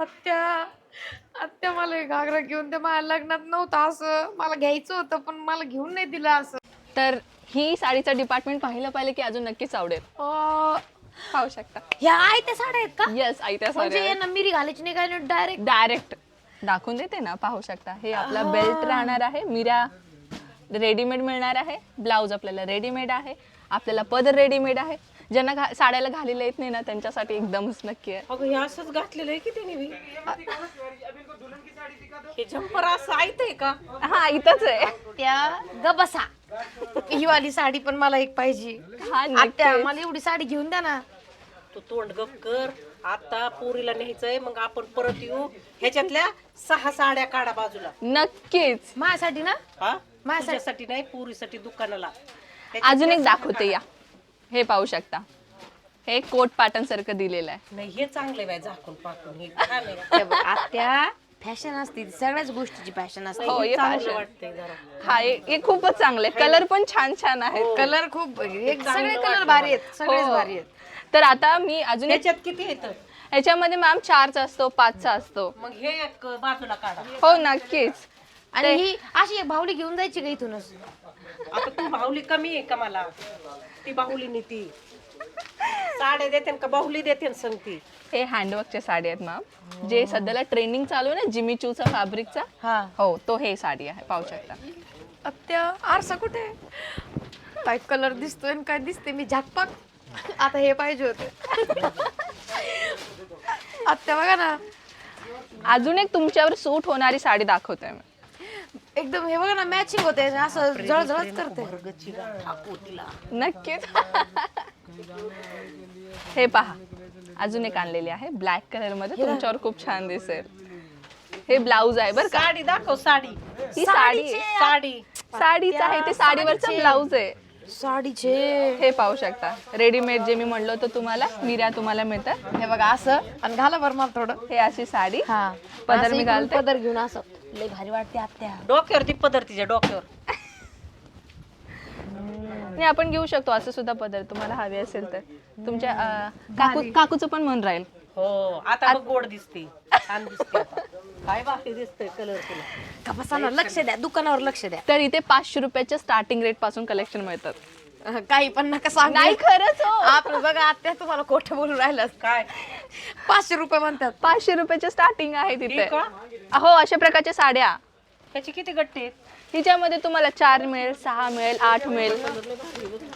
आत्या आत्या मला एक घागरा घेऊन ते माझ्या लग्नात नव्हतं असं मला घ्यायचं होतं पण मला घेऊन नाही दिलं असं. तर ही साडीचं डिपार्टमेंट पाहिलं की अजून नक्कीच आवडेल. पाहू शकता. ह्या आहे त्या साड्या आहेत का? येस, आयत्या म्हणजे साड्या यांना मिरी घालायची नाही काय डायरेक्ट. डायरेक्ट दाखवून देते ना, पाहू शकता. हे आपला बेल्ट राहणार आहे, मिऱ्या रेडीमेड मिळणार आहे, ब्लाऊज आपल्याला रेडीमेड आहे, आपल्याला पदर रेडीमेड आहे. ज्यांना साड्याला घालेलं येत नाही ना त्यांच्यासाठी एकदमच नक्की आहे. अगं हे असंच घातलेलं आहे की त्याने बी. हे जम्पर असं आहे का? हा, इथंच आहे. त्या ग बसा. ही वाली साडी पण मला एक पाहिजे. हा, आत्या नक्कीच. मला एवढी साडी घेऊन द्या ना. तू तोंड गप कर. आता पोरीला न्यायचंय, मग आपण परत येऊ. ह्याच्यातल्या 6 साड्या काढा बाजूला. नक्कीच. माझ्यासाठी ना? हा, माझ्यासाठी नाही, पोरीसाठी दुकानाला. अजून एक दाखवते या. हे पाहू शकता. हे कोट पॅटर्न सारखं दिलेलं आहे. नाही, हे चांगले बाय झाकून पाकून. हे छान आहे. हे बघ, आत्या फॅशन असते सगळ्याच गोष्टीची फॅशन असते. हो, हे चांगलं fashion. वाटतंय जरा. हा, हे खूपच चांगलं आहे. कलर पण छान छान आहेत. कलर खूप सगळे कलर भारी आहेत. सगळेच हो. भारी आहेत. तर आता मी अजून एक, ह्याच्यात किती येतं? ह्याच्यामध्ये मॅम 4चा असतो, 5चा असतो. मग हे एक बाजूला काढा. हो, नक्कीच. आणि ही अशी एक बाहुली घेऊन जायची का इथूनच? आता तू बाहुली कमी आहे का मला? ती बाहुली ती साड्या देते का बाहुली देते सांगती? हे हँडवर्कच्या साडी आहेत मॅम, जे सध्याला ट्रेंडिंग चालू आहे ना, जिमी चूचा फॅब्रिकचा. हा. हो, तो हे साडी आहे, पाहू शकता. आत्या आरसा कुठे? काय कलर दिसतोय आणि काय दिसते मी झाकपाक. आता हे पाहिजे होते. आत्या बघा ना, अजून एक तुमच्यावर सूट होणारी साडी दाखवते मी. एकदम हे बघा ना मॅचिंग होते असं जळजळच करते. नक्कीच. हे पहा, अजून एक आणलेली आहे ब्लॅक कलर मध्ये, तुमच्यावर खूप छान दिसेल. हे ब्लाऊज आहे बरं का. साडी दाखव. साडी ही साडी आहे. साडी साडीच आहे, ते साडीवरचं ब्लाऊज आहे. साडीचे हे पाहू शकता. रेडीमेड जे मी म्हणलो होतं तुम्हाला, मिऱ्या तुम्हाला मिळतात. हे बघा असं आणि घाला बरं मला थोडं. हे अशी साडी, हा पदर असं मी इकडून घालते. पदर घेऊन असं लय भारी वाटते आत्या. डोक्यावर ती पदर तिच्या डोक्यावर. नाही, आपण घेऊ शकतो असं सुद्धा पदर, तुम्हाला हवे असेल तर. तुमच्या काकूचं पण मन राहील. हो, आता बघ गोड दिसते, छान दिसते आता. काय बाकी दिसतंय कलर तुला? का बसा ना, लक्ष द्या दुकानावर, लक्ष द्या. तर इथे 500 रुपयाच्या स्टार्टिंग रेट पासून कलेक्शन मिळतात. काही पण नका सांग. नाही, खरंच हो. आपलं बघा आत्या तुम्हाला खोटं बोलून राहिलं. काय 500 रुपये म्हणतात. 500 रुपयाचे स्टार्टिंग आहे तिथे. हे का? हो, अशा प्रकारच्या साड्या. त्याची किती गट्टे आहेत? हिच्यामध्ये तुम्हाला 4 मिळेल, 6 मिळेल, 8 मिळेल.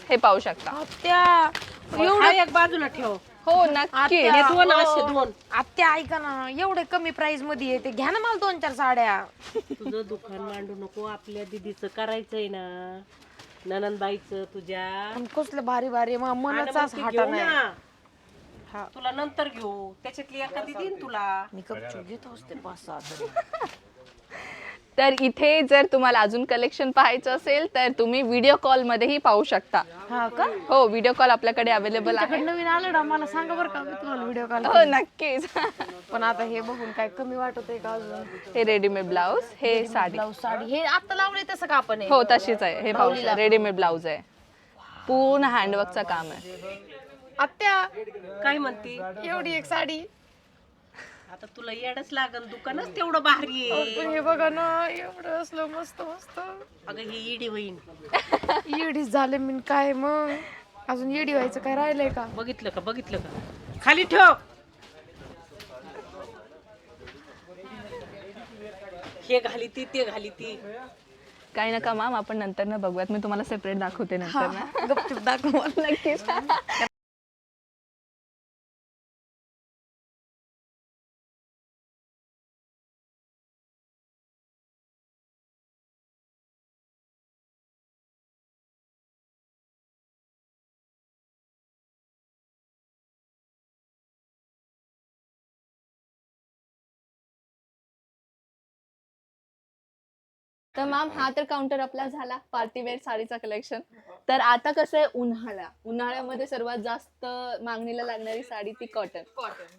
हे पाहू शकता. आत्या हा एक बाजूला ठेव. हो, नक्की. हे दोन असे दोन. आत्या ऐका ना, एवढे कमी प्राइस मध्ये येते, घ्या ना मला 2-4 साड्या. तुझं दुकान मांडू नको, आपल्या दीदीचं करायचंय ना, ननंदबाईचं तुझ्या. पण कसलं भारी भारी मग आणि मनाचा मग ती हाटा घेऊ नाही. ना. हा. तुला नंतर घेऊ, त्याच्यातली एखादी देईन तुला. मी कपचूप घेत असते 5-6 तरी. तर इथे जर तुम्हाला अजून कलेक्शन पाहायचं असेल तर तुम्ही व्हिडिओ कॉल मध्येही पाहू शकता. हा का? हो, व्हिडिओ कॉल आपल्याकडे अवेलेबल आहे. तुमच्याकडे नवीन आलं ना मला सांगा बरं का, मी तुम्हाला व्हिडिओ कॉल. हो, नक्कीच. पण आता हे बघून काय कमी वाटत आहे का अजून? हे रेडीमेड ब्लाऊज, हे साडी. ब्लाऊज साडी हे आता लावले तसं का आपण हे? हो, तशीच आहे. हे पाहू शकता, रेडीमेड ब्लाऊज आहे, पूर्ण हँडवर्कचं काम आहे. आत्या काय म्हणते? एवढी एक साडी. आता तुला येडच लागन, दुकानच तेवढं भारी आहे. पण हे बघा ना, एवढं असलं मस्त मस्त. अगं ही येडी होईन. येडीच झाले मी काय मग, अजून येडी व्हायचं काय राहिलंय का? बघितलं का? बघितलं का? खाली ठेव. हे घाली ती, ते घाली ती. काही नका मॅम, आपण नंतर न बघूयात. मी तुम्हाला सेपरेट दाखवते नंतर ना. गपचूप दाखव. नक्कीच. तर मॅम हा तर काउंटर आपला झाला पार्टी वेअर साडीचा कलेक्शन. तर आता कसं आहे उन्हाळ्यामध्ये सर्वात जास्त मागणीला लागणारी साडी ती कॉटन.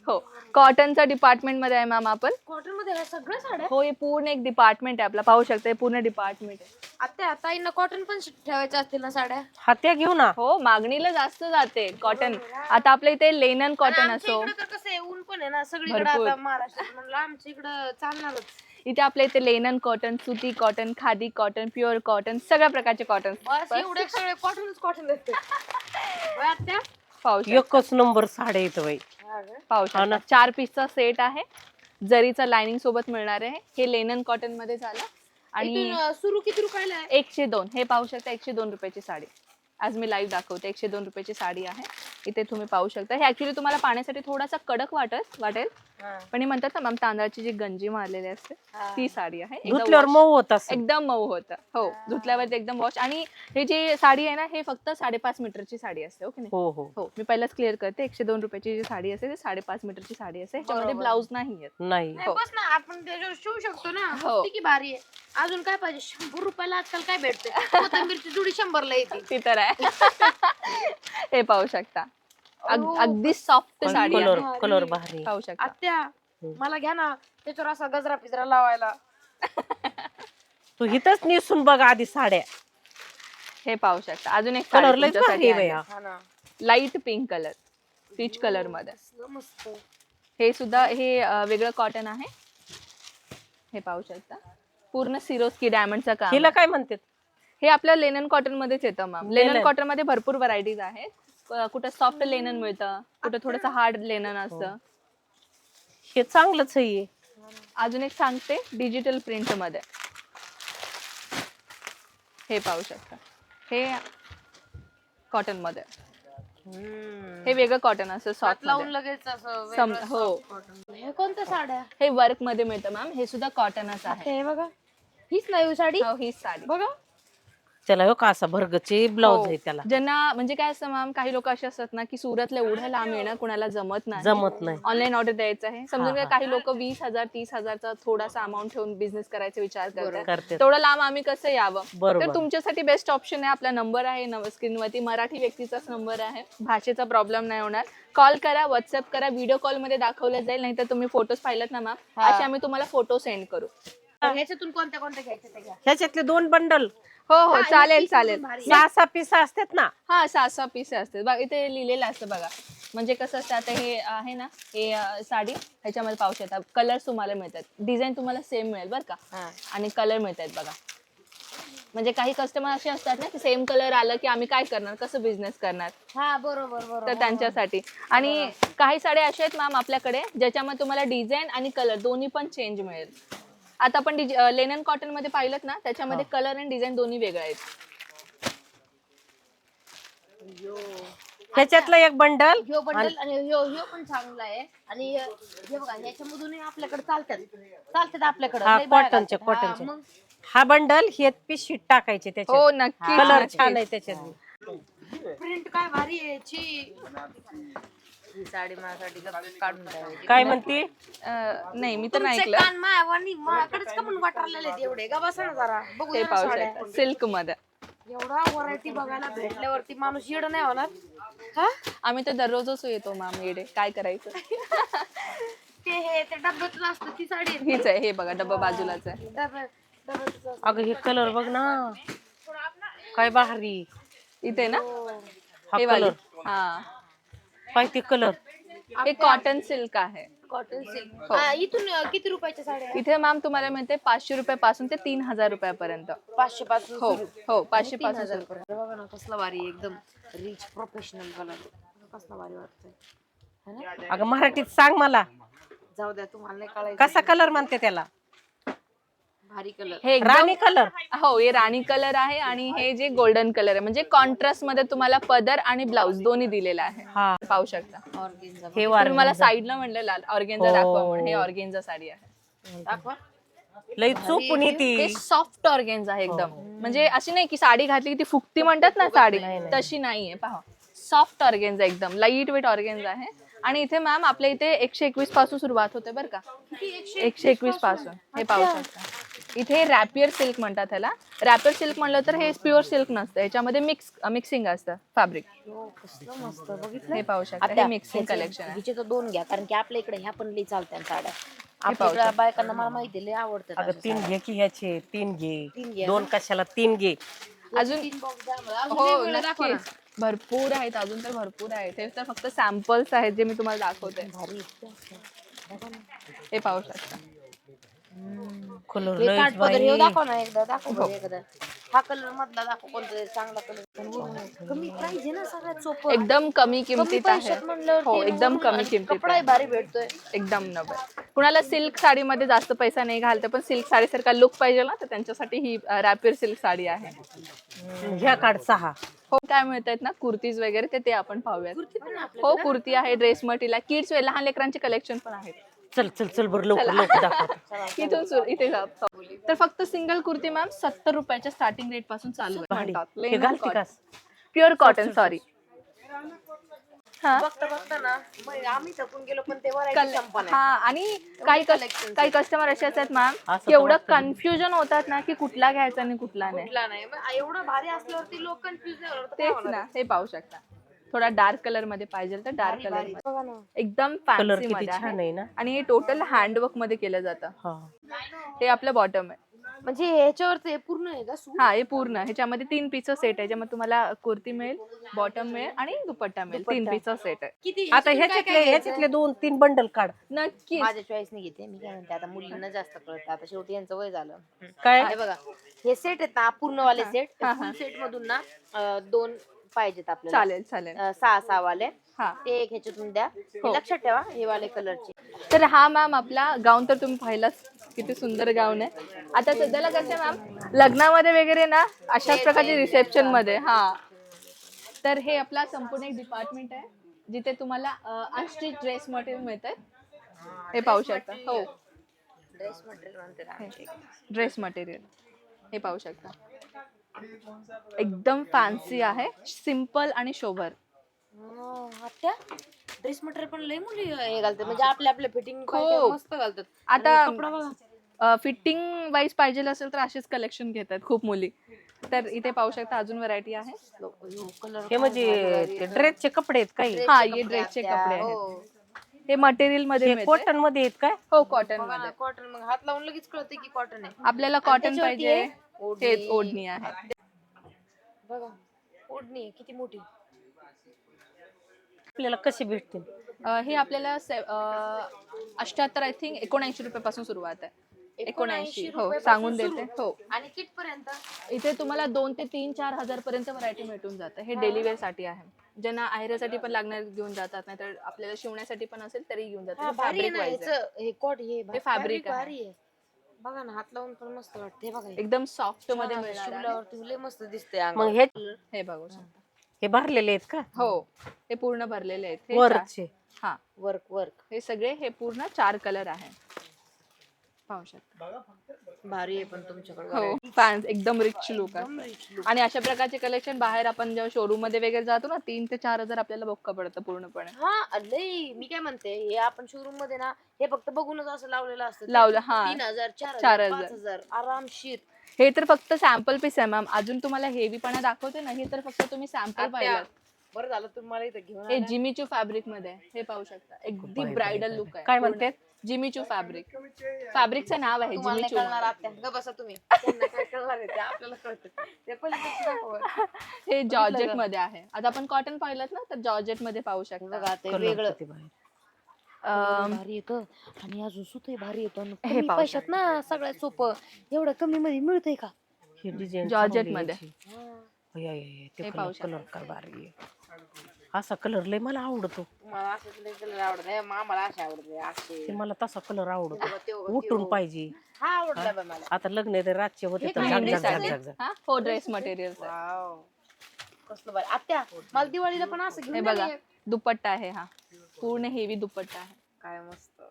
हो, कॉटनच्या डिपार्टमेंट मध्ये आहे मॅम आपण. कॉटन मध्ये ह्या सगळ्या साड्या. हो, हे पूर्ण एक डिपार्टमेंट आहे आपला, पाहू शकता हे पूर्ण डिपार्टमेंट आहे. आता ताईंना कॉटन पण ठेवायच्या असतील ना साड्या. हात्या घेऊ ना. हो, मागणीला जास्त जाते कॉटन. आता आपल्या इथे लेनन कॉटन आमच्या असो, इकडे तर कसं आहे ऊन पण आहे ना सगळीकडे भरपूर. आता महाराष्ट्रात म्हणलं आमच्या इकडं चालणारच. इथे आपल्या इथे लेनन कॉटन, सुती cotton, khadi cotton, pure cotton, सगळ्या प्रकारचे कॉटन बस एवढे सगळे कॉटन देते. त्या पाहू शकता. एकच नंबर साड्या येतं बाई. पाहू शकता 4 पीसचा सेट आहे, जरीचा लाइनिंग सोबत मिळणार आहे. हे लेनन कॉटन मध्ये झालं. आणि सुरू किती रुपयाला आहे? 102, हे पाहू शकता 102 रुपयाची साडी. आज मी लाईव्ह दाखवते. 102 रुपयाची साडी आहे. इथे तुम्ही पाहू शकता. हे ऍक्च्युली तुम्हाला पाण्यासाठी थोडासा कडक वाटेल, पण हे म्हणतात ना मॅम तांदळाची जी गंजी मारलेली असते ती साडी आहे. एकदम धुतल्यावर wash- मऊ होत असेल. एकदम मऊ होतं. हो, धुतल्यावर एकदम वॉश. आणि हे जी साडी आहे ना हे फक्त 5.5 मीटरची साडी असते. ओके नाही? हो हो हो, मी पहिलाच क्लिअर करते. 102 रुपयाची जी साडी असते ती 5.5 मीटरची साडी असते. ह्याच्यामध्ये ब्लाऊज नाही येत. नाही. नाही, बस ना आपण त्याच्यावर शिवू शकतो ना. हो. किती भारी आहे. अजून काय पाहिजे? 100 रुपयाला आजकाल काय भेटते? कोथिंबीरची जुडी 100 ला येते. ती तर आहे. हे पाहू शकता. अगदी सॉफ्ट साडी आहे. कलर भारी. पाहू शकता. आत्या मला घ्या ना त्याच्यावर असा गजरा पिजरा लावायला. तू इथंच नेसून बघ आधी साड्या. हे पाहू शकता. अजून एक कलर लय भारी आहे बाया. हा ना. Light pink colour, peach colour मध्ये. मस्त. हे सुद्धा हे वेगळं कॉटन आहे. हे पाहू शकता. पूर्ण सिरोस्की डायमंडचं काम. हिला काय म्हणतात? हे आपल्या लेनन कॉटन मध्येच येतं मॅम. लेनन कॉटन मध्ये भरपूर व्हरायटीज आहेत. कुठं सॉफ्ट लेनन मिळतं, कुठं थोडंसं हार्ड लेनन असतं. हे चांगलंच आहे. अजून एक सांगते डिजिटल प्रिंट मध्ये. हे पाहू शकता. हे कॉटन मध्ये. हे वेगळं कॉटन असं सॉफ्ट लावून लगेच असं वेगळं हो, cotton. हे कोणत्या साड्या? हे वर्क मध्ये मिळतं मॅम. हे सुद्धा कॉटनच आहे. हे बघा हीच नाही साडी. हो, ही साडी बघा त्याला हो का असा भरगचे ब्लाउज आहे त्याला. ज्यांना म्हणजे काय असतं मॅम, काही लोक असे असतात ना की सुरतला एवढं लांब येणं कुणाला जमत नाही. नाही. ऑनलाईन ऑर्डर द्यायचं आहे समजून घ्या. काही लोक 20,000 30,000चा थोडासा अमाऊंट ठेवून बिझनेस करायचा विचार करतात. करतात. तेवढं लांब आम्ही कसं यावं. बरोबर. तर तुमच्यासाठी बेस्ट ऑप्शन आहे. आपला नंबर आहे स्क्रीनवरती. मराठी व्यक्तीचाच नंबर आहे. भाषेचा प्रॉब्लेम नाही होणार. कॉल करा, व्हॉट्सअप करा. व्हिडिओ कॉल मध्ये दाखवलं जाईल. नाहीतर तुम्ही फोटोज पाहिलेत ना मॅम, असे आम्ही तुम्हाला फोटो सेंड करू. ह्याच्यातून कोणत्या घ्यायच्या ते घ्या. ह्याच्यातले 2 बंडल हो हो, चालेल चालेल. 6 पीस असतात ना. हा 6 पीस असते बघा. इथे लिहिलेलं असतं बघा. म्हणजे कसं असतं आता हे आहे ना हे साडी ह्याच्यामध्ये पाहू शकता. कलर तुम्हाला मिळतात, डिझाईन तुम्हाला सेम मिळेल बरं का. आणि कलर मिळतात बघा. म्हणजे काही कस्टमर असे असतात ना की सेम कलर आलं की आम्ही काय करणार, कसं बिझनेस करणार. हा बरोबर. तर त्यांच्यासाठी. आणि काही साड्या अशा आहेत मॅम आपल्याकडे ज्याच्यामध्ये तुम्हाला डिझाईन आणि कलर दोन्ही पण चेंज मिळेल. आता आपण लेनन कॉटन मध्ये पाहिलं ना त्याच्यामध्ये कलर आणि डिझाईन दोन्ही वेगळे आहेत. ह्याच्यातलं एक बंडल. ह्यो बंडल आणि ह्यो पण चांगला आहे. आणि हे बघा ह्याच्यामधून आपल्याकडे चालतात आपल्याकडे. हा लय बाया कॉटनचे घालतात. हा, कॉटनचे. मग हा बंडल हे पिशवीत टाकायचे त्याच्यात. हो नक्की. कलर छान आहे त्याच्यात. प्रिंट काय भारी आहे. छी ही साडी माझ्यासाठी काढून द्यावी. काय म्हणते? नाही मी तर नाही तुमचे ऐकलं. कान माझ्याकडेच का म्हणून वाटरलेले आहेत एवढे. का बसा ना जरा बघू हे जरा पाहू साड्या. शकता सिल्क मध्ये. एवढा व्हरायटी बघायला भेटल्यावरती माणूस येड नाही होणार का? आम्ही तर दररोजच येतो मॅम येडे. काय करायचं. ते डब्यातलं असतं ती साडी आहे. हीच आहे. हे बघा डब्बा बाजूलाच आहे. डब्यातलं असतं. अगं हे कलर बघ ना काय भारी. इथे ना हा हे वाली. कलर हा काय ते कलर. हे कॉटन सिल्क आहे. Cotton silk. इथून किती रुपयाच्या साड्या? इथे मॅम तुम्हाला मिळते 500 रुपयापासून ते 3000 रुपयापर्यंत. 500 पासून हो सुरू. हो 500 3000 पासून सुरू. पर्यंत. बघा ना कसला भारी आहे, एकदम रिच प्रोफेशनल कलर. कसला भारी वाटतंय है ना? अगं मराठीत सांग मला. जाऊ द्या तुम्हाला नाही कळायचं. कसा कलर म्हणते त्याला? भारी कलर. हे एकदम राणी कलर. हो हे राणी कलर आहे. आणि हे जे गोल्डन कलर आहे म्हणजे कॉन्ट्रास्ट मध्ये तुम्हाला पदर आणि ब्लाउज दोन्ही दिलेला आहे. हा पाहू शकता. ऑर्गेन्झा. हे तुम्ही मला साईडला म्हणलं लाल ऑर्गेन्झा हो. दाखवा म्हणून. हे ऑर्गेन्झा साडी आहे. दाखवा. लई चुपून हे येते. सॉफ्ट ऑर्गेन्झा आहे एकदम. म्हणजे अशी नाही की साडी घातली की ती फुकती म्हणतात ना साडी, तशी नाहीये. पहा सॉफ्ट ऑर्गेन्झा एकदम लाईट वेट ऑर्गेन्झा आहे. आणि इथे मॅम आपल्या इथे 121 पासून सुरुवात होते बरं का. 121 पासून. हे पाहू शकता. इथे रॅपियर सिल्क म्हणतात ह्याला. रॅपियर सिल्क म्हणलं तर हे प्युअर सिल्क नसतं, याच्यामध्ये मिक्सिंग असतं फॅब्रिक. कसलं मस्त बघितलं. हे पाहू शकता, हे मिक्सिंग कलेक्शन आहे. हिचे तर 2 घ्या, कारण की आपल्या इकडे ह्या पण लई चालत्या साड्या. पाहू आपल्या बायकांना मला माहिती लई आवडतात. अगं 3 घे की ह्याचे 3 तीन घे, घे 2 कशाला 3 घे. अजून 3 बॉक्स द्या मला. अजून हो वेगवेगळे दाखवा ना. नक्कीच, भरपूर आहेत, अजून तर भरपूर आहेत. हे तर फक्त सॅम्पल्स आहेत जे मी तुम्हाला दाखवते. भारी बघा ना. हे पाहू शकता. कलर हे लयच काठपदर हे बाई. दाखव ना एकदा, दाखव बरं एकदा. हा कलर मधला दाखव, कोणता चांगला कलर. कमी प्राइस आहे ना, सगळ्यात सोपं. एकदम कमी कमी किमतीत आहे. पैशात म्हणल्यावर हो ते एकदम वरून कमी आणि किमतीत कपडाही आहे. भारी भेटतोय. एकदम नव्हे. कुणाला सिल्क साडीमध्ये जास्त पैसा नाही घालते पण सिल्क साडीसारखा लुक पाहिजे ना, तर त्यांच्यासाठी ही रॅपियर सिल्क साडी आहे. ह्या काढ 6. हो काय मिळतात ना कुर्तीज वगैरे, ते आपण पाहूयात. हो कुर्ती आहे, ड्रेस मटेरियल, किड्स वेअर, लहान लेकरांचे कलेक्शन पण आहेत. चल चल चल बरं लवकर लवकर दाखव. इथून इथे तर फक्त सिंगल कुर्ती मॅम 70 रुपयाच्या स्टार्टिंग रेट पासून चालू भारी. आहे. हे घालती का? Pure cotton sorry. हा बघता बघता ना मग आम्ही थकून गेलो, पण ते व्हरायटी संपा नाही. हा आणि काही कस्टमर असे असतात मॅम असं की एवढं कन्फ्युजन होतात ना की कुठला घ्यायचा आणि कुठला नाही. कुठला नाही मग एवढं भारी असल्यावरती लोक कन्फ्युज नाही होणार तर काय तेच होणार? ना, हे पाहू शकता. थोडा डार्क कलर मध्ये पाहिजे तर डार्क कलर भारी. बघा ना. एकदम कलर फॅन्सी किती मध्ये छान आहे आहे ना. आणि हे टोटल हँडवर्क मध्ये केलं जातं. हा. हे आपलं बॉटम आहे. म्हणजे ह्याच्यावरती पूर्ण आहे का सूट? हा हे पूर्ण ह्याच्यामध्ये 3 पीसचं सेट आहे, ज्यामध्ये तुम्हाला कुर्ती मिळेल, बॉटम मिळेल आणि दुपट्टा मिळेल. 3 पीसचं सेट आहे. किती आता ह्याच्यातले 2-3 बंडल काढ. नक्कीच. माझ्या चॉईसने घेते मी. काय म्हणते, आता मुलींना जास्त कळतं, आता शेवटी यांचं वय झालं. काय हे बघा, हे सेट आहेत ना पूर्णवाले सेट. फुल सेट मधून ना 2 पाहिजेत आपल्याला. चालेल चालेल. 6 वाले. हा ते एक ह्याच्यातून द्या. हे लक्षात ठेवा, हे वाले कलरचे. तर हा मॅम आपला गाऊन तर तुम्ही पाहिलाच, किती सुंदर गाऊन आहे. आता सध्याला कसं आहे मॅम, लग्नामध्ये वगैरे ना अशाच प्रकारचे रिसेप्शन मध्ये. हा तर हे आपला संपूर्ण एक डिपार्टमेंट आहे जिथे तुम्हाला अनस्टिच ड्रेस मटेरियल मिळतंय. हे पाहू शकता. हो ड्रेस मटेरियल म्हणते ना. ड्रेस मटेरियल हे पाहू शकता. एकदम फॅन्सी आहे, सिम्पल आणि शोभर. आत्या ड्रेस मटेरियल पण लय मुली हे घालतात, म्हणजे आपल्या फिटिंग खूप. मस्त घालतात. आता आणि कपडा बघा. फिटिंग वाईज पाहिजे असेल तर असेच कलेक्शन घेतात खूप मुली. तर इथे पाहू शकता अजून व्हरायटी आहे. कलर हे म्हणजे ते ड्रेसचे कपडे आहेत काही. हा हे ड्रेसचे कपडे आहेत. हे मटेरियल मध्ये हे मिळते. कॉटन मध्ये आहेत काय? हो कॉटन मध्ये. कॉटन, मग हात लावून लगेच कळते की कॉटन आहे. आपल्याला कॉटन त्याच्यावरती पाहिजे, ओढणी. हेच ओढणी आहे. बघा ओढणी आहे किती मोठी. आपल्याला कसे भेटतील? हे आपल्याला 78 आय थिंक 79 रुपयापासून सुरुवात आहे. 79 हो सांगून देते. हो आणि किट पर्यंत इथे तुम्हाला 2 ते 3-4 हजार पर्यंत व्हरायटी भेटून जाते. हे डेली वेअर साठी आहे. ज्यांना आहेरासाठी पण लागणार घेऊन जातात, नाहीतर आपल्याला शिवण्यासाठी पण असेल तरी घेऊन जातात. भारी आहे फॅब्रिक ना वाईज आहे. याचं. हे कॉट हे हे fabric आहे. भारी आहे. बघा ना, हात लावून पण मस्त वाटते. बघा एकदम सॉफ्ट मध्ये मिळणार आहे. शिवल्यावरती लय मस्त दिसते. मग हे हे बघू शकता. हे भरलेले आहेत का? हो हे पूर्ण भरलेले आहेत. हे वरचे. हा वर्क हे सगळे हे पूर्ण 4 कलर आहे. पाहू शकता. भारी आहे पण तुमच्याकडे. हो फॅन्स एकदम रिच लुक आहे. आणि अशा प्रकारचे कलेक्शन बाहेर आपण जेव्हा शोरूम मध्ये वगैरे जातो ना 3 ते 4 हजार आपल्याला बघा पडतं पूर्णपणे. हा लय. मी काय म्हणते, हे आपण शोरूम मध्ये ना हे फक्त बघूनच असं लावलेलं असतं. लावलं हा 3000 4,000. 4000 5000 आरामशीर. हे तर फक्त सॅम्पल पीस आहे मॅम. अजून तुम्हाला हेवीपणा दाखवते ना, हे तर फक्त तुम्ही सॅम्पल पाहिलं. बरं झालं तुम्हाला इथं घेऊन हे जिमीचू फॅब्रिक मध्ये आहे. हे पाहू शकता. एकदम ब्रायडल लुक आहे. काय म्हणते? Jimmy Choo fabric. फॅब्रिकचं नाव आहे तुम्हाला नाही जिमीचू. कळणार आत्या. ग बसा तुम्ही. त्यांना काय कळणार आहे ते आपल्याला कळतं. ते पलीकडचं दाखवा. हे जॉर्जेट मध्ये आहे. आता आपण कॉटन पाहिलं ना, तर जॉर्जेट मध्ये पाहू शकता. बघा ते कलर वेगळं किती भारी. भारी येतं. आणि अजून सुतही भारी येतं. आणि हे कमी पाहू पैशात ना सगळ्यात सोपं. एवढं कमी मध्ये मिळतंय का? हे डिझाईन जॉर्जेट मध्ये. ते पाहू कलर काय भारी आहे. असा कलर लय मला आवडतो. मला असं कलर आवडत नाही. आम्हाला असे आवडते असे. ते मला तसा कलर आवडतो. त्यो- उठून पाहिजे. हा आवडला बा मला. आता लग्न ते रातचे होते तर काय झाक आहे? झाक झाक झाक झाक. हा हो ड्रेस मटेरियल. वाव. कसलं भारी. आत्या मला दिवाळीला पण असं हे घेऊन बघा द्या ना एक. दुपट्टा आहे. हा पूर्ण हेवी दुपट्टा आहे. काय मस्त.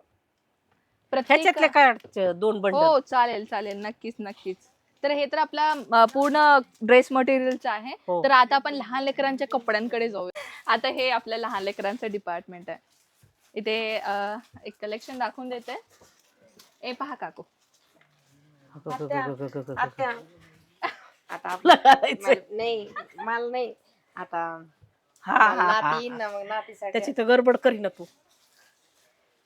प्रत्येक ह्याच्यातले काय 2 बंडल? हो चालेल चालेल नक्कीच नक्कीच. तर हे तर आपला पूर्ण ड्रेस मटेरियलचं आहे. हो. तर आता आपण लहान लेकरांच्या कपड्यांकडे जाऊया. आता हे आपल्या लहान लेकरांचं डिपार्टमेंट आहे. इथे एक कलेक्शन दाखवून देते. ए पहा काकू. आत्या आता नाही मला नाही आता नाती येईन ना मग नातीसाठी त्याची तर गडबड करी ना तू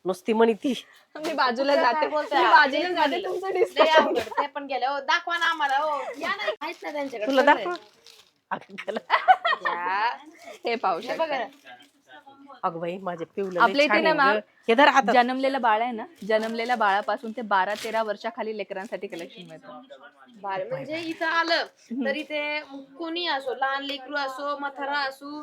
नुसती म्हणी ती मी बाजूला जाते बोलताय? मी बाजूला जाते तुमचं लय डिस्कशन अवघड. ते पण गेले हो दाखवा ना आम्हाला हो या नाही माहित ना त्यांच्याकडे तुला सगळं आहे. दाखव अगं त्याला. हे पाहू हे शकता बघा ना. अगं बाई माझे पिवलं आपल्या इथे ना मॅम हे धर हातात जन्मलेलं बाळ आहे ना जन्मलेल्या बाळापासून ते 12-13 वर्षाखाली लेकरांसाठी कलेक्शन मिळतं भारी म्हणजे इथं आलं तर इथे कोणी असो लहान लेकरू असो म्हातारा असो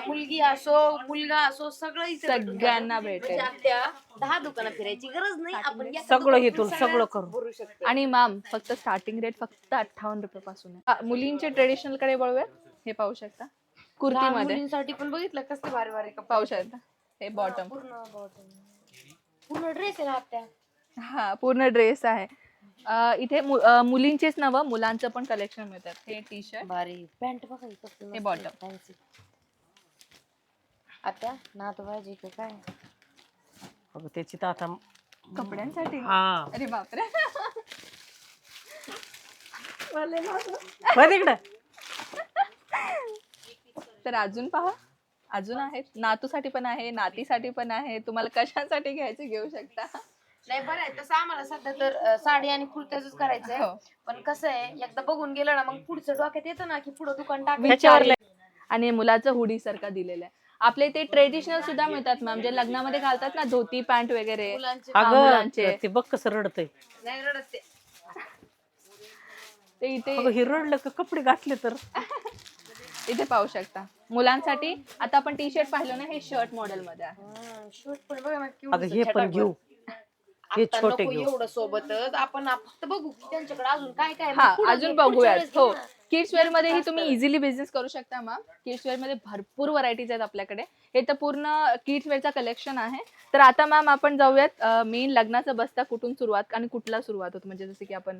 मुलगी असो मुलगा असो सगळं इथे भेटून सगळ्यांना जातं. भेटेल. म्हणजे आत्या 10 दुकानं फिरायची गरज नाही आपण एका सगळं दुकानात इथून सगळ्या सगळं करू भरू शकतो आणि मॅम फक्त स्टार्टिंग रेट फक्त 58 रुपये पासून आहे मुलींचे ट्रेडिशनल कडे वळूया हे पाहू शकता लहान कुर्तीमध्ये मुलींसाठी पण बघितलं कसले भारी भारी कपडे पाहू शकता हे बॉटम पूर्ण ड्रेस आहे ना आत्या हा पूर्ण ड्रेस आहे इथे मुलींचेच नवं मुलांचं पण कलेक्शन मिळतात हे टी शर्ट भारी पॅन्ट बघा ही कसली हे मस्त bottom. आहे, fancy. आत्या नातू पाहिजे का काय अगं त्याची तर आता कपड्यांसाठी हा अरे बापरे बरं इकडं तर अजून पहा अजून आहेत नातूसाठी पण आहे नातीसाठी पण आहे तुम्हाला कशासाठी घ्यायचे घेऊ शकता नाही बरं आहे तसं आम्हाला सध्या तर साडी आणि कुर्त्याच करायचंय हो. पण कसं आहे एकदा बघून गेलं ना मग पुढचं डोक्यात येतं ना की पुढं दुकान ह्याच्यावर टाकायचं आणि मुलाचं हुडी सारखा दिलेला आहे आपले ते ट्रेडिशनल सुद्धा मिळतात मॅम जे लग्नामध्ये घालतात ना धोती पॅन्ट वगैरे मुलांचे हा, मुलांचे अगं ते बघ कसं रडतय नाही रडत ते ते इथे अगं हे रडलं का कपडे घातले तर इथे पाहू शकता मुलांसाठी आता आपण टी शर्ट पाहिलं ना हे शर्ट मॉडेल मध्ये आहे शूट पण बघा ना अगं हे पण घेऊ हे आता छोटे नको घेऊ एवढं सोबतच आपण फक्त बघू त्यांच्याकडे अजून काय काय हा मग पुढं अजून घे, पुढच्या बघूयात वेळेस हो घे ना. किड्स वेअर मध्ये तुम्ही इझिली बिझनेस करू शकता मॅम किड्स वेअर मध्ये भरपूर व्हरायटीज आहेत आपल्याकडे हे तर पूर्ण किड्स वेअरचा कलेक्शन आहे तर आता मॅम आपण जाऊयात मेन लग्नाचा बस्ता कुठून सुरुवात आणि कुठला सुरुवात होतो म्हणजे जसं की आपण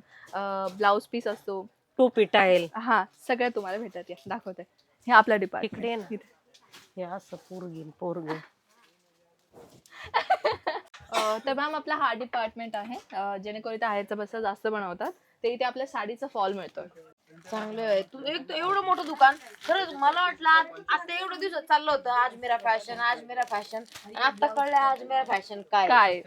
ब्लाउज पीस असतो टोपी टाईल हा सगळ्या तुम्हाला भेटत या दाखवते हे आपला इकडे डिपार्टमेंट ना. हे असं पोरग तर मॅम आपला हा डिपार्टमेंट आहे जेणेकरून इथे आहेरचा बस्ता जास्त बनवतात ते इथे आपल्या साडीचा फॉल मिळतो चांगलं आहे तू एक तर एवढं मोठं दुकान खरंच मला वाटलं आता एवढं दिवसात चाललं होतं आज मेरा फॅशन आता कळलं आज मेरा फॅशन काय काय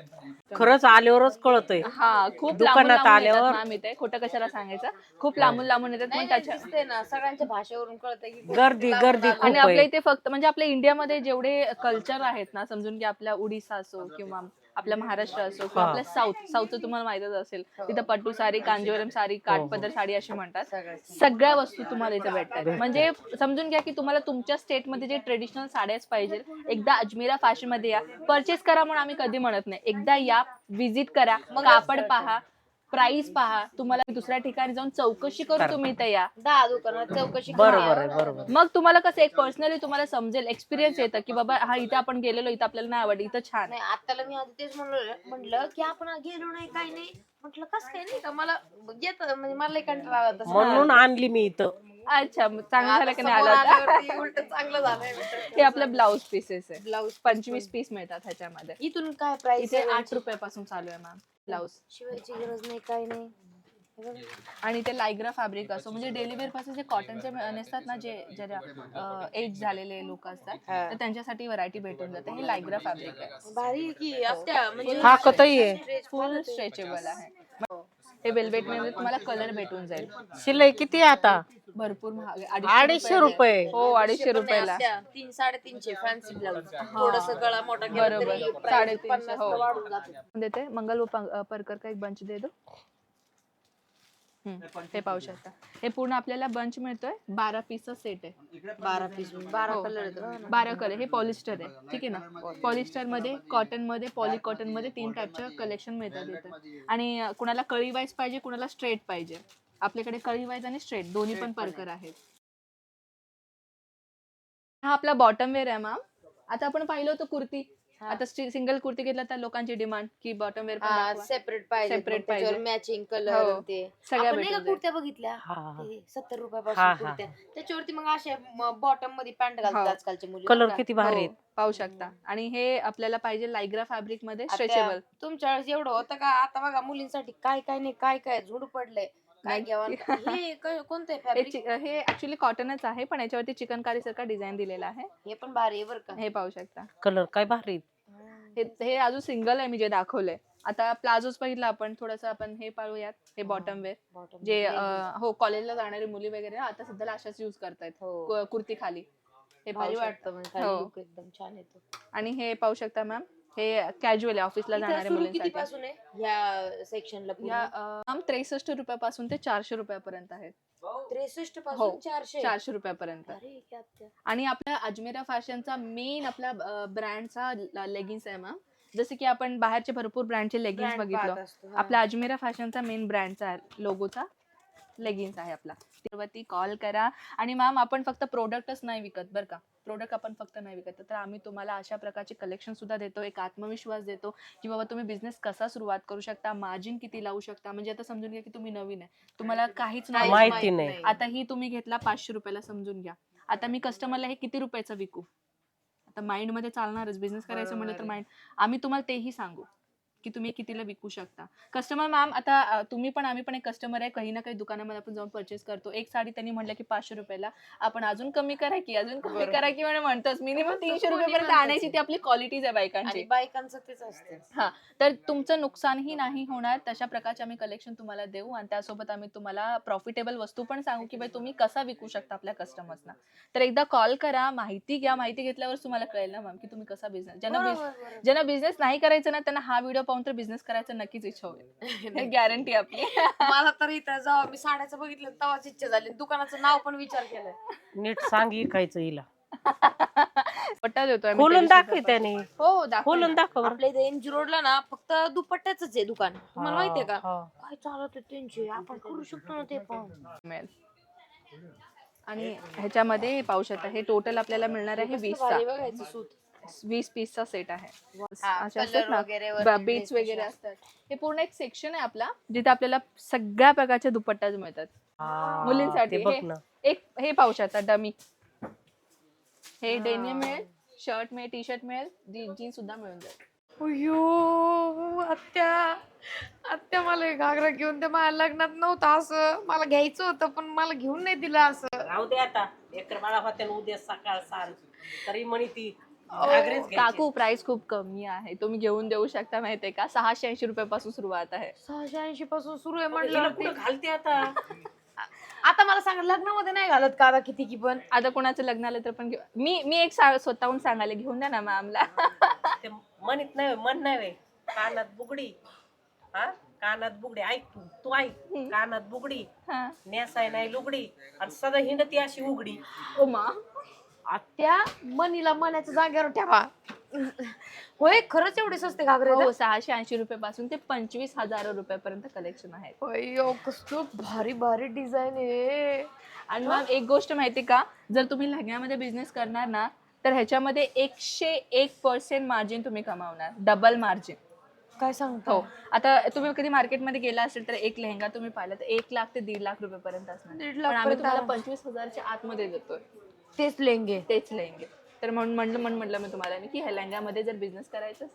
खरंच आल्यावरच कळतंय हा खूप दुकानात लांबून आल्यावर- मॅम इथे खोटं कशाला सांगायचं खूप लांबून येतात नाही पण त्याच्या दिसते ना सगळ्यांच्या भाषेवरून कळतंय की गर्दी गर्दी खूप आणि आपल्या आहे इथे फक्त म्हणजे आपल्या इंडियामध्ये जेवढे कल्चर आहेत ना समजून की आपल्या उडीसा असो किंवा आपल्या महाराष्ट्र असो किंवा आपल्या साऊथचं तुम्हाला माहितच असेल तिथं पट्टू साडी कांजीवरम साडी काठपदर साडी अशी म्हणतात सगळ्या वस्तू तुम्हाला इथे भेटतात म्हणजे समजून घ्या की तुम्हाला तुमच्या स्टेटमध्ये जे ट्रेडिशनल साड्याच पाहिजे एकदा अजमेरा फॅशन मध्ये या परचेस करा म्हणून आम्ही कधी म्हणत नाही एकदा या विजिट करा कापड पहा प्राइस पहा तुम्हाला दुसऱ्या ठिकाणी जाऊन चौकशी करू तुम्ही इथे या 10 दुकानात चौकशी बरोबर आहे बरोबर मग तुम्हाला कसं एक पर्सनली तुम्हाला समजेल एक्सपिरियन्स येतं की बाबा हा इथे आपण गेलेलो इथं आपल्याला नाही आवडलं इथं छान नाही आत्याला मी आधी तेच म्हणलं की आपण गेलो नाही काही नाही म्हटलं कसं काय नाही का मला येत म्हणजे मला लई कंटाळा आला तसं. म्हणून आणली मी इथं अच्छा मग चांगलं झालं की नाही समोर आलं आल्यावरती उलट चांगलं झालंय हे आपलं ब्लाऊज पीसेस आहे ब्लाऊज 25 पीस मिळतात ह्याच्यामध्ये इथून काय प्राइस इथे 8 रुपयापासून चालू आहे मॅम ब्लाऊज शिवायची गरज नाही काही नाही हे बघ. आणि ते लायग्रा फॅब्रिक असो म्हणजे डेली वेअर पासून जे कॉटनचे नसतात ना जे जरा एज झालेले लोक असतात तर त्यांच्यासाठी व्हरायटी भेटून जाते हे लायग्रा फॅब्रिक आहे भारी आहे की आत्या म्हणजे ताकदही आहे फुल स्ट्रेचेबल आहे हे वेल्वेट मध्ये तुम्हाला कलर भेटून जाईल शिलाई किती आहे आता भरपूर महाग आहे 250 रुपये हो 250 रुपयाला आत्या 300-350 फॅन्सी ब्लाऊज थोडस गळा मोठा केला बरोबर. तरी price 350, 50 हो. वाढून जातो देते मंगल परकर का एक बंच दे दो हे पाहू शकता हे पूर्ण आपल्याला बंच मिळतोय 12 पीसचा सेट आहे 12 पीस 12 हो. कलर आहेत 12 कलर हे पॉलिस्टर आहे ठीक आहे ना पॉलिस्टर मध्ये कॉटन मध्ये पॉली कॉटन मध्ये 3 टाईपच्या कलेक्शन मिळतात इथे आणि कुणाला कळी वाईज पाहिजे कुणाला स्ट्रेट पाहिजे आपल्याकडे कळी वाईज आणि स्ट्रेट दोन्ही पण परकर आहेत हा आपला बॉटम वेअर आहे मॅम आता आपण पाहिलं होतं कुर्ती आता सिंगल कुर्ती घेतला तर लोकांची डिमांड की बॉटम वेअर पण दाखवा. सेपरेट पाहिजे, Separate मग त्याच्यावर पाहिजे. मॅचिंग कलर हो. ते सगळ्या आपण नाही का भेटून जाईल. कुर्त्या बघितल्या हा. ते 70 हा, रुपयापासून हा. कुर्त्या, त्याच्यावरती मग अशा बॉटम मध्ये पॅन्ट हो. घालतात आजकालचे मुली. कलर का? किती भारी हो, आहेत. पाहू शकता. आणि हे आपल्याला पाहिजे लायग्रा फॅब्रिक मध्ये आता स्ट्रेचेबल. तुमच्या वेळेस एवढं होतं का? आता बघा मुलींसाठी काय काय नाही, काय काय झुंड पडलंय, काय घ्यावं हे कोणतं हे फॅब्रिक? हे ऍक्च्युली कॉटनच आहे, पण याच्यावरती चिकनकारी सारखा डिझाईन दिलेला आहे. हे पण भारी आहे बरं का. हे पाहू शकता. कलर काय भारी आहेत. हे अजून सिंगल आहे मी जे दाखवलंय. आता प्लाझोज बघितला आपण, थोडंसं आपण हे पाहूयात. हे बॉटम वेअर Bottom जे मध्ये हो कॉलेजला जाणारी मुली वगैरे आता सध्याला अशाच युज करतायत हो. कुर्ती खाली. हे भारी पाहू वाटतं शकता. म्हणजे खाली हो. look एकदम छान येतो. आणि हे पाहू शकता मॅम, हे कॅज्युअल आहे ऑफिसला इथं जाणाऱ्या सुरू किती मुलींसाठी. पासून आहे या सेक्शनला? या मॅम 63 रुपयापासून ते 400 रुपयापर्यंत आहेत. 63 हो, पासून 400. 400 रुपयापर्यंत. अरे क्या त्या. आणि आपल्या अजमेरा फॅशनचा मेन आपला ब्रँडचा लेगिन्स आहे मॅम. जसे की आपण बाहेरचे भरपूर ब्रँडचे लेगिन्स Brand बघितलं, पाहत असतो, हा. आपल्या अजमेरा फॅशनचा मेन ब्रँडचा लोगोचा लेगिन्स आहे आपला. त्यावरती कॉल करा. आणि मॅम आपण फक्त प्रोडक्टच नाही विकत बरं का, प्रोडक्ट आपण फक्त नाही विकत, तर आम्ही तुम्हाला अशा प्रकारचे कलेक्शन सुद्धा देतो, एक आत्मविश्वास देतो की बाबा तुम्ही बिझनेस कसा सुरुवात करू शकता, मार्जिन किती लावू शकता. म्हणजे आता समजून घ्या की तुम्ही नवीन आहे, तुम्हाला काहीच काहीच माहिती नाही. आता ही तुम्ही घेतला 500 रुपयाला समजून घ्या. आता मी कस्टमरला हे किती रुपयाचं विकू, आता माइंड मध्ये चालणारच, बिझनेस करायचं म्हटलं तर माइंड. आम्ही तुम्हाला तेही सांगू की तुम्ही कितीला विकू शकता. कस्टमर मॅम आता तुम्ही पण आम्ही पण एक कस्टमर आहे, काही ना काही दुकानामध्ये आपण जाऊन परचेस करतो. एक साडी त्यांनी म्हटलं की 500 रुपयाला, आपण अजून कमी करा की अजून कमी करा की म्हणतोच. मिनिमम 300 रुपयापर्यंत आणायची ती आपली क्वालिटीज आहे आणि बायकांची. बायकांचं तेच असतं. हा, तर तुमचं नुकसानही नाही होणार. तशा प्रकारचे आम्ही कलेक्शन तुम्हाला देऊ आणि त्यासोबत आम्ही तुम्हाला प्रॉफिटेबल वस्तू पण सांगू की बाई तुम्ही कसा विकू शकता आपल्या कस्टमर्सना. तर एकदा कॉल करा, माहिती घ्या. माहिती घेतल्यावर तुम्हाला कळेल ना मॅम की तुम्ही कसा बिझनेस. ज्यांना बिझनेस नाही करायचा ना, त्यांना हा व्हिडिओ पाहून तर बिझनेस करायचा नक्कीच इच्छा होईल. हे गॅरंटी आपली. मला तर इथं जेव्हा मी साड्याचं बघितलं तेव्हाच इच्छा झाली. दुकानाचं नाव पण विचार केलंय. नीट सांग इकायचं हिला. पट्टा देतोय आम्ही खोलून 23 दाखव रुपयापासून. त्याने. हो दाखव खोलून दाखव बरं. आपल्या इथे एनजी रोडला ना फक्त दुपट्ट्याच आहे दुकान. तुम्हाला माहितीये का? हा. काय चालत त्यांचे, आपण करू शकतो ना ते पण. मिळेल. आणि ह्याच्यामध्ये पाहू शकता हे टोटल आपल्याला मिळणार आहे कसलं 20 भारी बघायचं सूत. 20 पीसचा सेट आहे. हा, असे असतात color ना, वगैरे वरती बीट्स dress वगैरे कशा असतात. हे पूर्ण एक सेक्शन आहे आपला, जिथे आपल्याला सगळ्या प्रकारच्या दुपट्टाच मिळतात हा, मुलींसाठी. ते बघ हे ना. एक हे पाहू शकता डमी. हे डेनिम मिळेल, शर्ट मिळेल, टी शर्ट मिळेल, जीन्स सुद्धा मिळून जाईल. अयो आत्या, आत्या मला हे घागरा घेऊन दे. माझ्या लग्नात नव्हतं असं, मला घ्यायचं होतं पण मला घेऊन नाही दिलं असं. राहू दे आता. एकर बाळा होत्या उद्या सकाळ सांज तरी म्हणी ती घागरेच घ्यायची. काकू प्राइस खूप कमी आहे, तुम्ही घेऊन देऊ शकता. माहितीये का, 680 रुपयापासून सुरुवात आहे. 680 पासून सुरू आहे हिला म्हणलं. कुठं घालते आता. आता मला सांगा, लग्नामध्ये नाही घालत का आता किती की पण? आता कोणाचं लग्न आलं तर पण मी एक स्वतःहून सांगायला घेऊन द्या ना मॅमला. ते म्हणत नाही मन नाही वे. कानात बुगडी. हा, कानात बुगडी. ऐक तू तू ऐक. कानात बुगडी, हा. नेसाय नाही लुगडी आणि सदा हिंडती अशी उघडी. ओमा आत्या मनीला मनाच्या जागेवर ठेवा. होय, खरंच एवढे स्वस्त घागरे हो, 680 रुपयापासून ते 25,000 रुपयापर्यंत कलेक्शन आहे. अयो कसलं भारी भारी डिझाईन आहे. आणि मग एक गोष्ट माहिती का, जर तुम्ही लग्नामध्ये बिझनेस करणार ना, तर ह्याच्यामध्ये 101% मार्जिन तुम्ही कमावणार, डबल मार्जिन. काय सांगतो? हो, आता तुम्ही कधी मार्केटमध्ये गेला असेल तर एक लेहंगा तुम्ही पाहिला तर 1 लाख ते 1.5 लाख रुपयापर्यंत असणार. 1.5 पण आम्ही तुम्हाला लाख 25,000च्या आतमध्ये देतोय तेच लेंगे. तेच लेहंगे. तर म्हटलं मी तुम्हाला की ह्या लेहंग्यामध्ये जर बिझनेस करायचं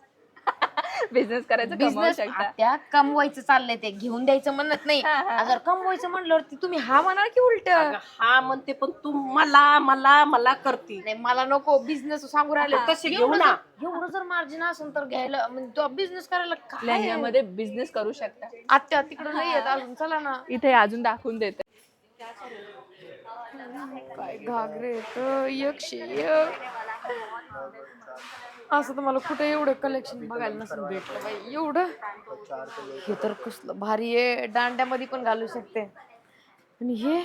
बिझनेस करायचं कमावू बिझनेस शकता. त्या कमवायचं चाललंय, ते घेऊन द्यायचं म्हणत नाही. हा, हा. जर कमवायचं म्हणल्यावरती तुम्ही हा म्हणाल की उलट? अगं हा म्हणते पण तू मला मला मला करती. नाही, मला नको बिझनेस सांगू राहिले तसे घेऊ ना. एवढं जर मार्जिन असेल तर घ्यायला, म्हणजे तो बिझनेस करायला काय? लेहंग्यामध्ये बिझनेस करू शकता. आत्या तिकडे नाही येत अजून, चला ना. इथे अजून दाखवून देते. काय घागरे तर 101. असं तर मला कुठे एवढं कलेक्शन बघायला नसेल भेटलं बाई एवढं. हे तर कसलं भारी आहे, दांड्यामध्ये पण घालू शकते. आणि हे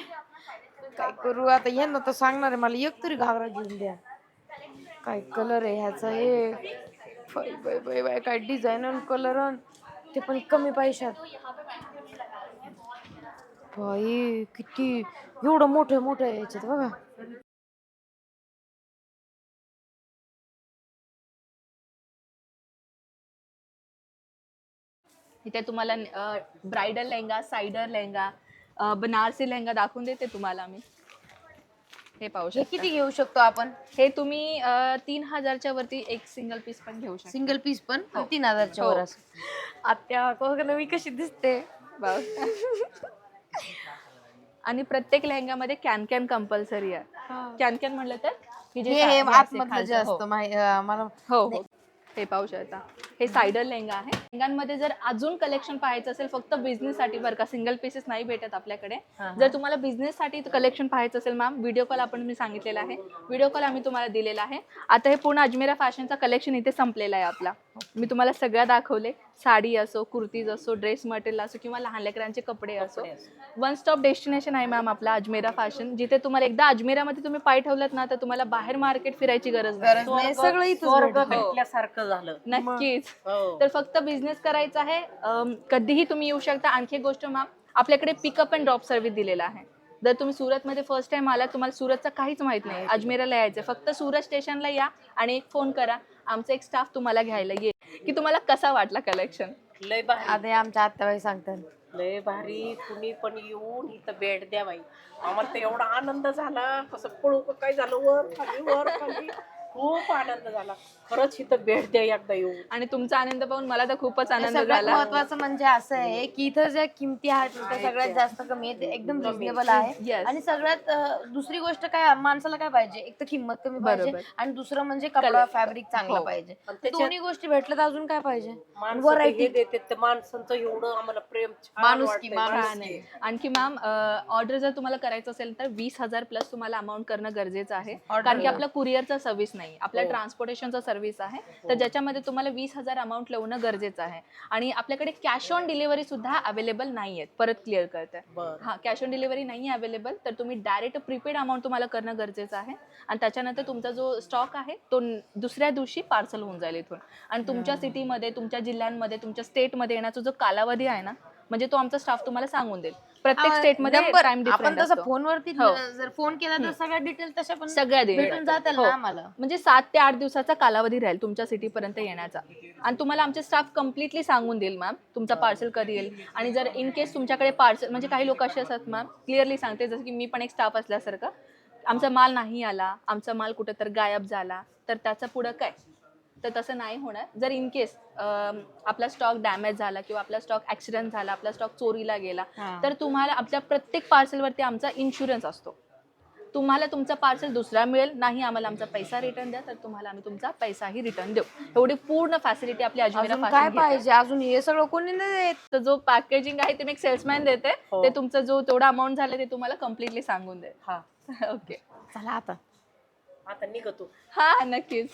काय करू आता, यांना तर सांगणार आहे मला एक तरी घागरा घेऊन द्या. काय कलर आहे ह्याचा, हे बाय बाय बाय बाय, काय डिझाईन आणि कलर, ते पण कमी पैशात. बाई किती एवढं मोठं मोठं आहे याच्यात बघा. इथे तुम्हाला ब्रायडल लेहंगा, सायडर लेहंगा, बनारसी लेहंगा दाखवून देते तुम्हाला मी. हे पाहू हे शकता. किती घेऊ शकतो आपण? हे तुम्ही 3,000च्या वरती एक सिंगल पीस पण घेऊ शकता. सिंगल पीस पण 3,000च्या वर हो. असं. आत्या बघ मी कशी दिसते. आणि प्रत्येक लेहंग्यामध्ये कॅन कंपल्सरी आहे. कॅन म्हटलं तर की जे हे असे आतमधलं जे खालचं, हो. असतं मला हो हो हे पाहू शकता. हे सायडर लेहंगा आहे. लेहंगांमध्ये जर अजून कलेक्शन पाहायचं असेल फक्त बिझनेस साठी बरं का, सिंगल पीसेस नाही भेटत आपल्याकडे. जर तुम्हाला बिझनेस साठी कलेक्शन पाहायचं असेल मॅम, व्हिडिओ कॉल आपण मी सांगितलेला आहे, व्हिडिओ कॉल आम्ही तुम्हाला दिलेला आहे. आता हे पूर्ण अजमेरा फॅशनचा कलेक्शन इथे संपलेला आहे आपला. मी तुम्हाला सगळ्या दाखवले, साडी असो, कुर्तीज असो, ड्रेस मटेरियल असो किंवा लहान लेकरांचे कपडे असो. वन स्टॉप डेस्टिनेशन आहे मॅम आपला अजमेरा फॅशन, जिथे तुम्हाला एकदा अजमेरामध्ये तुम्ही पाय ठेवलात ना तर तुम्हाला बाहेर मार्केट फिरायची गरज नाही. सगळं इथंच स्वर्ग भेटतं. भेटल्यासारखं झालं. नक्कीच. हो. तर फक्त बिझनेस करायचा आहे. कधीही तुम्ही येऊ शकता. आणखी एक गोष्ट मॅम, आपल्याकडे पिकअप अँड ड्रॉप सर्व्हिस दिलेला आहे. जर तुम्ही सुरतमध्ये फर्स्ट टाइम आला, तुम्हाला सुरतचं काहीच माहित नाही, अजमेराला यायचं, फक्त सुरत स्टेशनला या आणि एक फोन करा, आमचा एक स्टाफ तुम्हाला घ्यायला येईल. की तुम्हाला कसा वाटला कलेक्शन? लय भारी, आता हे आमच्या आत्याबाई सांगतात. लय भारी. कुणी पण येऊन इथं भेट द्या बाई. आम्हाला तर एवढा आनंद झाला, कसं पळू का काय झालं, वर खाली खूप आनंद झाला. खरंच इथं भेट द्या एकदा येऊन. आणि तुमचा आनंद पाहून मला तर खूपच आनंद सगळ्यात झाला. महत्वाचं म्हणजे असं आहे की इथं ज्या किमती आहेत त्या सगळ्यात जास्त कमी आहेत, एकदम रिजनेबल आहे. Yes. आणि सगळ्यात दुसरी गोष्ट काय, माणसाला काय पाहिजे, एक तर किंमत कमी पाहिजे बरोबर. आणि दुसरं म्हणजे कपडा फॅब्रिक चांगला हो. पाहिजे. आणि त्याच्यात- दोन्ही गोष्टी भेटल्या तर अजून काय पाहिजे? माणसं व्हरायटी. हे देते तर माणसांचं एवढं आम्हाला प्रेम छान माणुसकी, वाटतंय. छान आहे. आणखी मॅम ऑर्डर जर तुम्हाला करायचं असेल तर 20,000 प्लस तुम्हाला अमाऊंट करणं गरजेचं आहे. कारण की आपला कुरिअरचा सर्व्हिस नाही, आपला ट्रान्सपोर्टेशनचा सर्व्हिस आहे. तर ज्याच्यामध्ये तुम्हाला 20,000 अमाऊंट लावणं गरजेचं आहे. आणि आपल्याकडे कॅश ऑन डिलिव्हरी सुद्धा अवेलेबल नाही आहेत. परत क्लिअर करते, बरं. हा कॅश ऑन डिलिव्हरी नाही आहे अवेलेबल. तर तुम्ही डायरेक्ट प्रीपेड अमाऊंट तुम्हाला करणं गरजेचं आहे. आणि त्याच्यानंतर तुमचा जो स्टॉक आहे तो दुसऱ्या दिवशी पार्सल होऊन जाईल इथून. आणि तुमच्या सिटीमध्ये, तुमच्या जिल्ह्यांमध्ये, तुमच्या स्टेटमध्ये येण्याचा जो कालावधी आहे ना, म्हणजे तो आमचा स्टाफ तुम्हाला सांगून देईल. प्रत्येक स्टेटमध्ये नंबर टाइम आपण डिफरंट तसं असतो. फोनवरती हो. जर फोन केला तर सगळ्या डिटेल तशा पण सगळ्या भेटून जातील हो. ना आम्हाला. म्हणजे 7 ते 8 दिवसाचा कालावधी राहील तुमच्या सिटीपर्यंत येण्याचा. आणि तुम्हाला आमचे स्टाफ कम्प्लिटली सांगून देईल मॅम तुमचा पार्सल कधी येईल. आणि जर इन केस तुमच्याकडे पार्सल, म्हणजे काही लोक असे असतात मॅम, क्लिअरली सांगते, जसं की मी पण एक स्टाफ असल्यासारखं, आमचा माल नाही आला, आमचा माल कुठं तर गायब झाला, तर त्याचं पुढं काय? तर तसं नाही होणार. जर इन केस आपला स्टॉक डॅमेज झाला किंवा आपला स्टॉक ॲक्सिडेंट झाला, आपला स्टॉक चोरीला गेला, तर तुम्हाला आपल्या प्रत्येक पार्सलवरती आमचा इन्शुरन्स असतो. तुम्हाला तुमचा पार्सल दुसरा मिळेल, नाही आम्हाला आमचा पैसा रिटर्न द्या, तर तुम्हाला आम्ही तुमचा पैसाही रिटर्न देऊ. एवढी पूर्ण फॅसिलिटी आपली अजमेरा अजून काय फॅशन घेते. पाहिजे? अजून हे सगळं कोणी नाही देत. तर जो पॅकेजिंग आहे ते मी एक सेल्समॅन देते, हो. ते तुमचं जो तेवढा अमाऊंट झालं ते तुम्हाला कम्प्लिटली सांगून दे. हा, ओके. चला आता आता निघतो. हा नक्कीच.